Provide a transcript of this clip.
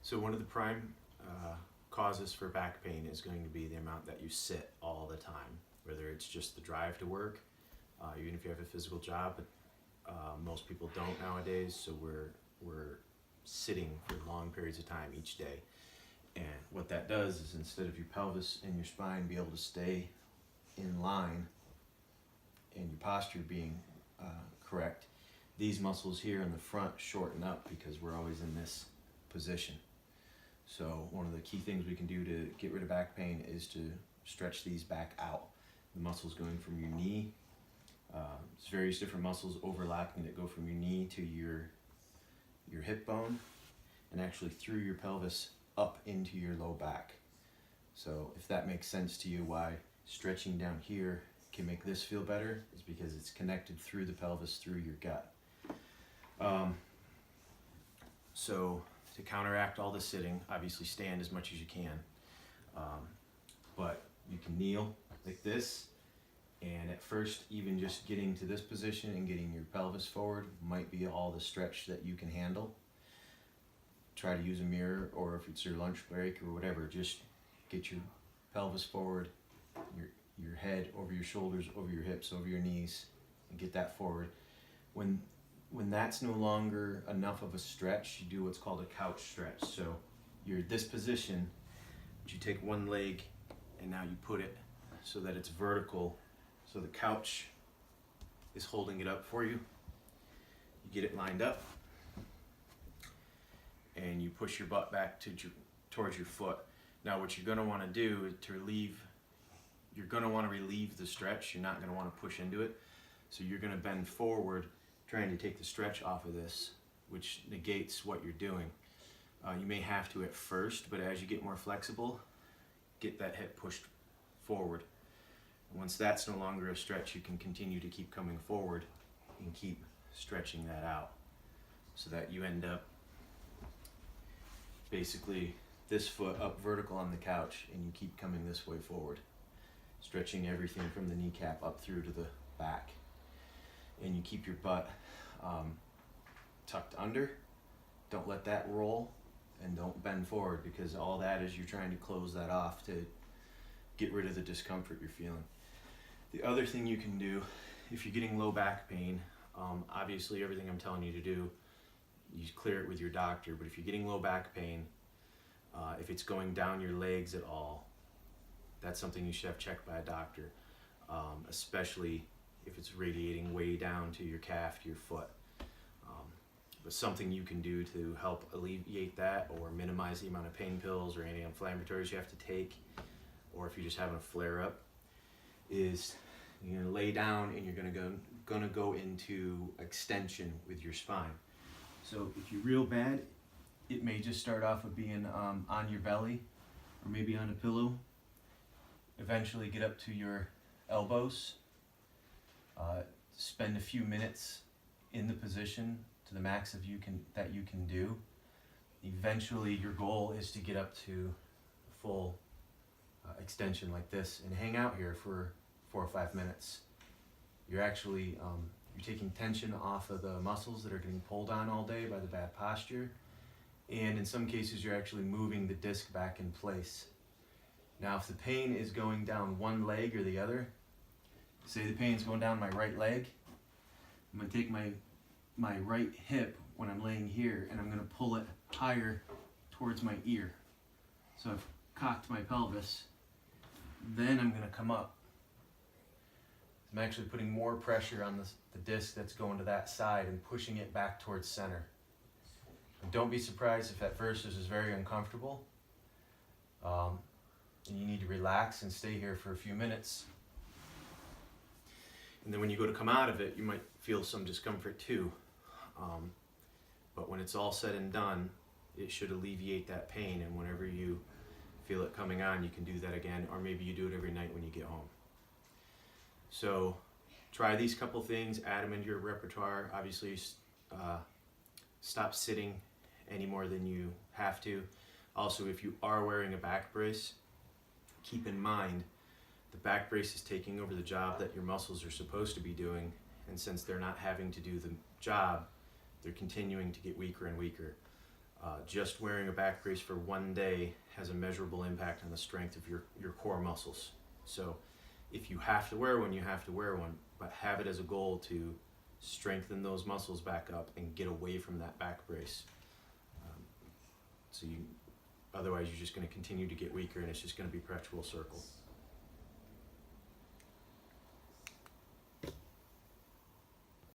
So one of the prime causes for back pain is going to be the amount that you sit all the time, whether it's just the drive to work, even if you have a physical job, but most people don't nowadays, so we're sitting for long periods of time each day. And what that does is, instead of your pelvis and your spine be able to stay in line and your posture being correct, these muscles here in the front shorten up because we're always in this position. So one of the key things we can do to get rid of back pain is to stretch these back out. The muscles going from your knee, there's various different muscles overlapping that go from your knee to your hip bone, and actually through your pelvis up into your low back. So if that makes sense to you, why stretching down here can make this feel better is because it's connected through the pelvis, through your gut. So to counteract all the sitting, obviously stand as much as you can, but you can kneel like this, and at first even just getting to this position and getting your pelvis forward might be all the stretch that you can handle. Try to use a mirror, or if it's your lunch break or whatever, just get your pelvis forward, your head over your shoulders, over your hips, over your knees, and get that forward. When that's no longer enough of a stretch, you do what's called a couch stretch. So you're in this position, but you take one leg and now you put it so that it's vertical, so the couch is holding it up for you. You get it lined up, and you push your butt back towards your foot. Now what you're gonna wanna do is you're gonna wanna relieve the stretch. You're not gonna wanna push into it. So you're gonna bend forward, trying to take the stretch off of this, which negates what you're doing. You may have to at first, but as you get more flexible, get that hip pushed forward. And once that's no longer a stretch, you can continue to keep coming forward and keep stretching that out, so that you end up basically this foot up vertical on the couch, and you keep coming this way forward, stretching everything from the kneecap up through to the back. And you keep your butt tucked under. Don't let that roll, and don't bend forward, because all that is you're trying to close that off to get rid of the discomfort you're feeling. The other thing you can do, if you're getting low back pain, obviously everything I'm telling you to do, you clear it with your doctor, but if you're getting low back pain, if it's going down your legs at all, that's something you should have checked by a doctor, especially if it's radiating way down to your calf, to your foot. But something you can do to help alleviate that, or minimize the amount of pain pills or anti-inflammatories you have to take, or if you're just having a flare-up, is you're gonna lay down and you're gonna go into extension with your spine. So if you're real bad, it may just start off with being on your belly, or maybe on a pillow. Eventually get up to your elbows. Spend a few minutes in the position to the max that you can do. Eventually your goal is to get up to full extension like this, and hang out here for 4 or 5 minutes. You're actually you're taking tension off of the muscles that are getting pulled on all day by the bad posture, and in some cases you're actually moving the disc back in place. Now if the pain is going down one leg or the other, say the pain's going down my right leg, I'm going to take my right hip when I'm laying here, and I'm going to pull it higher towards my ear. So I've cocked my pelvis, then I'm going to come up. I'm actually putting more pressure on the disc that's going to that side and pushing it back towards center. And don't be surprised if at first this is very uncomfortable, and you need to relax and stay here for a few minutes. And then when you go to come out of it, you might feel some discomfort too. But when it's all said and done, it should alleviate that pain, and whenever you feel it coming on, you can do that again, or maybe you do it every night when you get home. So try these couple things, add them into your repertoire. Obviously, stop sitting any more than you have to. Also, if you are wearing a back brace, keep in mind the back brace is taking over the job that your muscles are supposed to be doing, and since they're not having to do the job, they're continuing to get weaker and weaker. Just wearing a back brace for one day has a measurable impact on the strength of your core muscles. So if you have to wear one, you have to wear one, but have it as a goal to strengthen those muscles back up and get away from that back brace. Otherwise you're just going to continue to get weaker, and it's just going to be a perpetual circle.